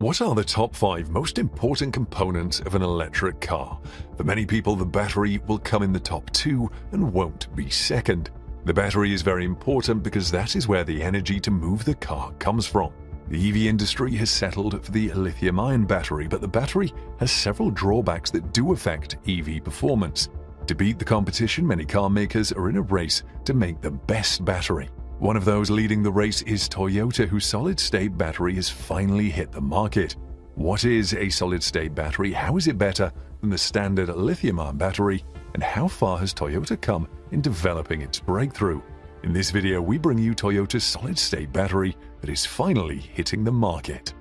What are the top 5 most important components of an electric car? For many people, the battery will come in the top 2 and won't be second. The battery is very important because that is where the energy to move the car comes from. The EV industry has settled for the lithium-ion battery, but the battery has several drawbacks that do affect EV performance. To beat the competition, many car makers are in a race to make the best battery. One of those leading the race is Toyota, whose solid-state battery has finally hit the market. What is a solid-state battery? How is it better than the standard lithium-ion battery? And how far has Toyota come in developing its breakthrough? In this video, we bring you Toyota's solid-state battery that is finally hitting the market.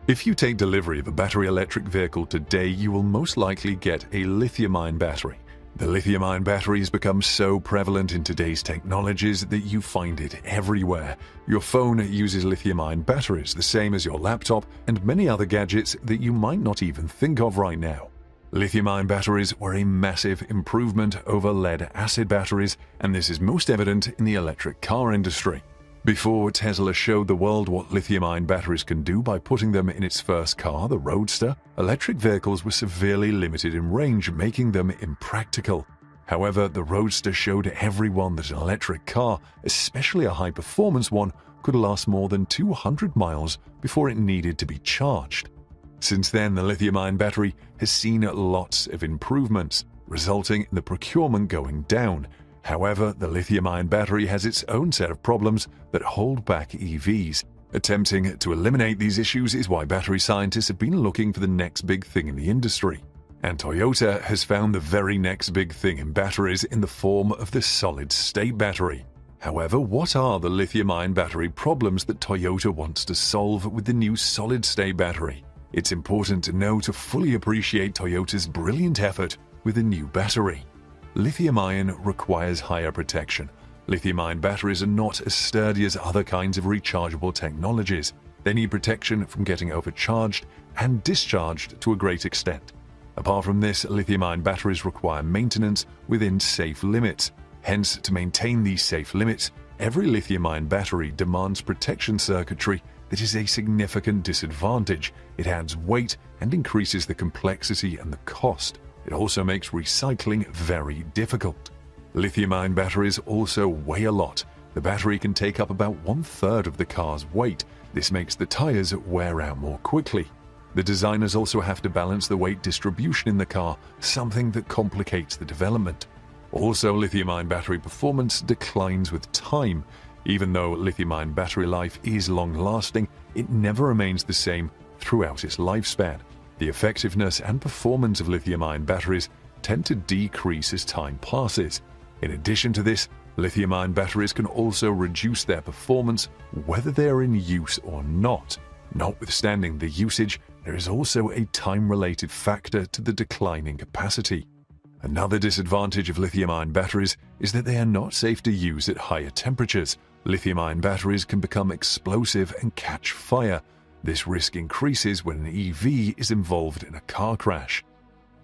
If you take delivery of a battery electric vehicle today, you will most likely get a lithium-ion battery. The lithium-ion battery has become so prevalent in today's technologies that you find it everywhere. Your phone uses lithium-ion batteries, the same as your laptop and many other gadgets that you might not even think of right now. Lithium-ion batteries were a massive improvement over lead-acid batteries, and this is most evident in the electric car industry. Before Tesla showed the world what lithium-ion batteries can do by putting them in its first car, the Roadster, electric vehicles were severely limited in range, making them impractical. However, the Roadster showed everyone that an electric car, especially a high-performance one, could last more than 200 miles before it needed to be charged. Since then, the lithium-ion battery has seen lots of improvements, resulting in the procurement going down. However, the lithium-ion battery has its own set of problems that hold back EVs. Attempting to eliminate these issues is why battery scientists have been looking for the next big thing in the industry. And Toyota has found the very next big thing in batteries in the form of the solid-state battery. However, what are the lithium-ion battery problems that Toyota wants to solve with the new solid-state battery? It's important to know to fully appreciate Toyota's brilliant effort with the new battery. Lithium-ion requires higher protection. Lithium-ion batteries are not as sturdy as other kinds of rechargeable technologies. They need protection from getting overcharged and discharged to a great extent. Apart from this, lithium-ion batteries require maintenance within safe limits. Hence, to maintain these safe limits, every lithium-ion battery demands protection circuitry that is a significant disadvantage. It adds weight and increases the complexity and the cost. It also makes recycling very difficult. Lithium-ion batteries also weigh a lot. The battery can take up about 1/3 of the car's weight. This makes the tires wear out more quickly. The designers also have to balance the weight distribution in the car, something that complicates the development. Also, lithium-ion battery performance declines with time. Even though lithium-ion battery life is long-lasting, it never remains the same throughout its lifespan. The effectiveness and performance of lithium-ion batteries tend to decrease as time passes. In addition to this, lithium-ion batteries can also reduce their performance whether they are in use or not. Notwithstanding the usage, there is also a time-related factor to the declining capacity. Another disadvantage of lithium-ion batteries is that they are not safe to use at higher temperatures. Lithium-ion batteries can become explosive and catch fire. This risk increases when an EV is involved in a car crash.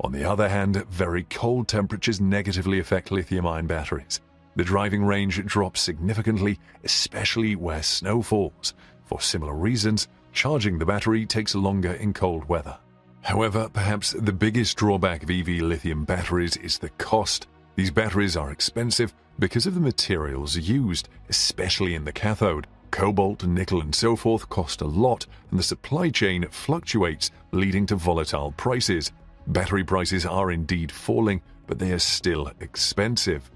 On the other hand, very cold temperatures negatively affect lithium-ion batteries. The driving range drops significantly, especially where snow falls. For similar reasons, charging the battery takes longer in cold weather. However, perhaps the biggest drawback of EV lithium batteries is the cost. These batteries are expensive because of the materials used, especially in the cathode. Cobalt, nickel, and so forth cost a lot, and the supply chain fluctuates, leading to volatile prices. Battery prices are indeed falling, but they are still expensive.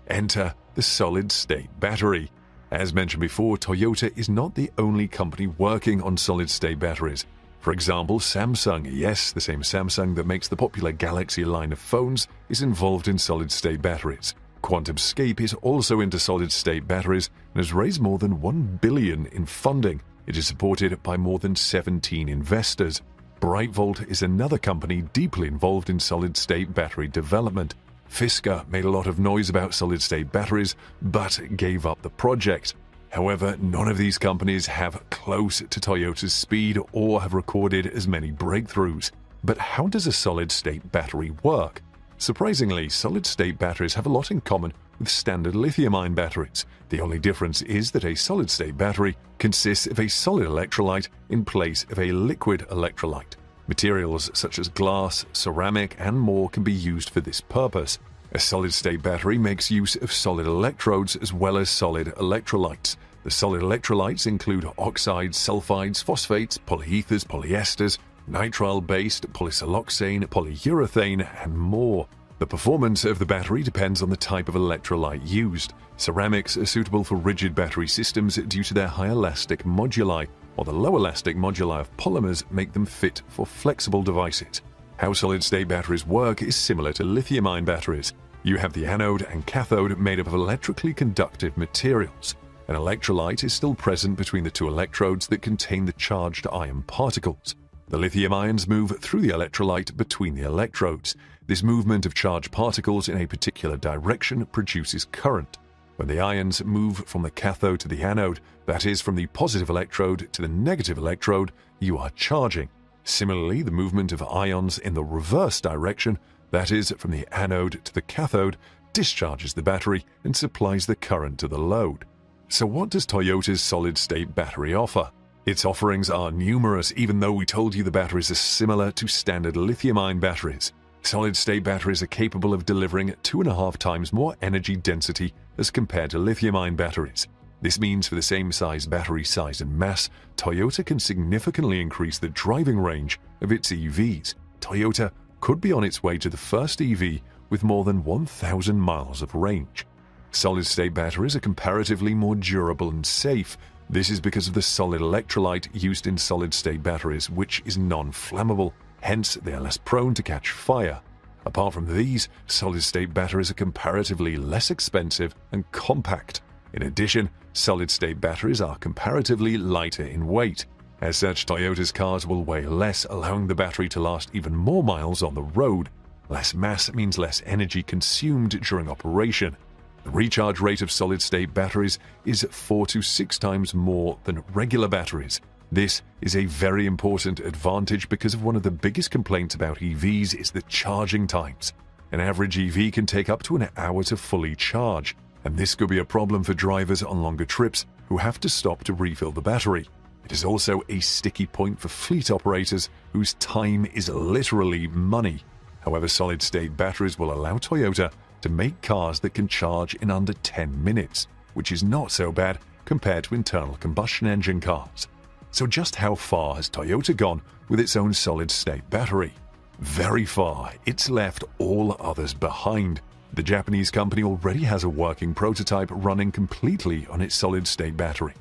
Enter the solid-state battery. As mentioned before, Toyota is not the only company working on solid-state batteries. For example, Samsung, yes, the same Samsung that makes the popular Galaxy line of phones, is involved in solid-state batteries. QuantumScape is also into solid-state batteries and has raised more than $1 billion in funding. It is supported by more than 17 investors. Brightvolt is another company deeply involved in solid-state battery development. Fisker made a lot of noise about solid-state batteries, but gave up the project. However, none of these companies have close to Toyota's speed or have recorded as many breakthroughs. But how does a solid-state battery work? Surprisingly, solid-state batteries have a lot in common with standard lithium-ion batteries. The only difference is that a solid-state battery consists of a solid electrolyte in place of a liquid electrolyte. Materials such as glass, ceramic, and more can be used for this purpose. A solid-state battery makes use of solid electrodes as well as solid electrolytes. The solid electrolytes include oxides, sulfides, phosphates, polyethers, polyesters, nitrile-based, polysiloxane, polyurethane, and more. The performance of the battery depends on the type of electrolyte used. Ceramics are suitable for rigid battery systems due to their high elastic moduli, while the low elastic moduli of polymers make them fit for flexible devices. How solid-state batteries work is similar to lithium-ion batteries. You have the anode and cathode made up of electrically conductive materials. An electrolyte is still present between the two electrodes that contain the charged ion particles. The lithium ions move through the electrolyte between the electrodes. This movement of charged particles in a particular direction produces current. When the ions move from the cathode to the anode, that is, from the positive electrode to the negative electrode, you are charging. Similarly, the movement of ions in the reverse direction, that is, from the anode to the cathode, discharges the battery and supplies the current to the load. So what does Toyota's solid-state battery offer? Its offerings are numerous, even though we told you the batteries are similar to standard lithium-ion batteries. Solid-state batteries are capable of delivering 2.5 times more energy density as compared to lithium-ion batteries. This means for the same battery size and mass, Toyota can significantly increase the driving range of its EVs. Toyota could be on its way to the first EV with more than 1,000 miles of range. Solid-state batteries are comparatively more durable and safe. This is because of the solid electrolyte used in solid-state batteries, which is non-flammable. Hence, they are less prone to catch fire. Apart from these, solid-state batteries are comparatively less expensive and compact. In addition, solid-state batteries are comparatively lighter in weight. As such, Toyota's cars will weigh less, allowing the battery to last even more miles on the road. Less mass means less energy consumed during operation. The recharge rate of solid-state batteries is 4 to 6 times more than regular batteries. This is a very important advantage because of one of the biggest complaints about EVs is the charging times. An average EV can take up to an hour to fully charge, and this could be a problem for drivers on longer trips who have to stop to refill the battery. It is also a sticky point for fleet operators whose time is literally money. However, solid-state batteries will allow Toyota to make cars that can charge in under 10 minutes, which is not so bad compared to internal combustion engine cars. So just how far has Toyota gone with its own solid-state battery? Very far. It's left all others behind. The Japanese company already has a working prototype running completely on its solid-state battery.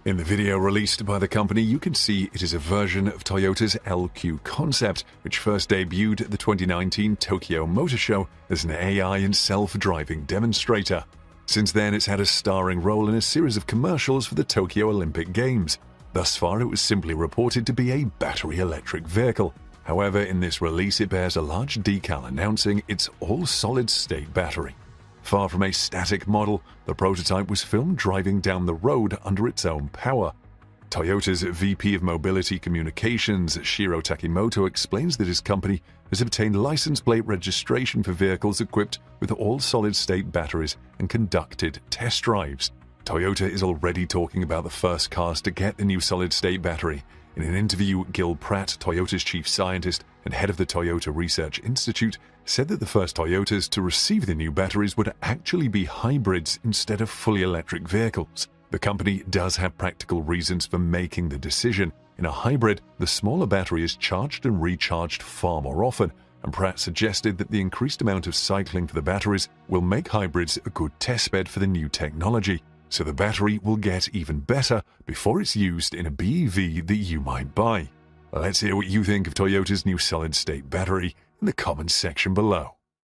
In the video released by the company, you can see it is a version of Toyota's LQ concept, which first debuted at the 2019 Tokyo Motor Show as an AI and self-driving demonstrator. Since then, it's had a starring role in a series of commercials for the Tokyo Olympic Games. Thus far, it was simply reported to be a battery electric vehicle. However, in this release, it bears a large decal announcing its all-solid-state battery. Far from a static model, the prototype was filmed driving down the road under its own power. Toyota's VP of Mobility Communications, Shiro Takimoto, explains that his company has obtained license plate registration for vehicles equipped with all-solid-state batteries and conducted test drives. Toyota is already talking about the first cars to get the new solid-state battery. In an interview, Gil Pratt, Toyota's chief scientist and head of the Toyota Research Institute, said that the first Toyotas to receive the new batteries would actually be hybrids instead of fully electric vehicles. The company does have practical reasons for making the decision. In a hybrid, the smaller battery is charged and recharged far more often, and Pratt suggested that the increased amount of cycling for the batteries will make hybrids a good testbed for the new technology, so the battery will get even better before it's used in a BEV that you might buy. Let's hear what you think of Toyota's new solid-state battery in the comments section below.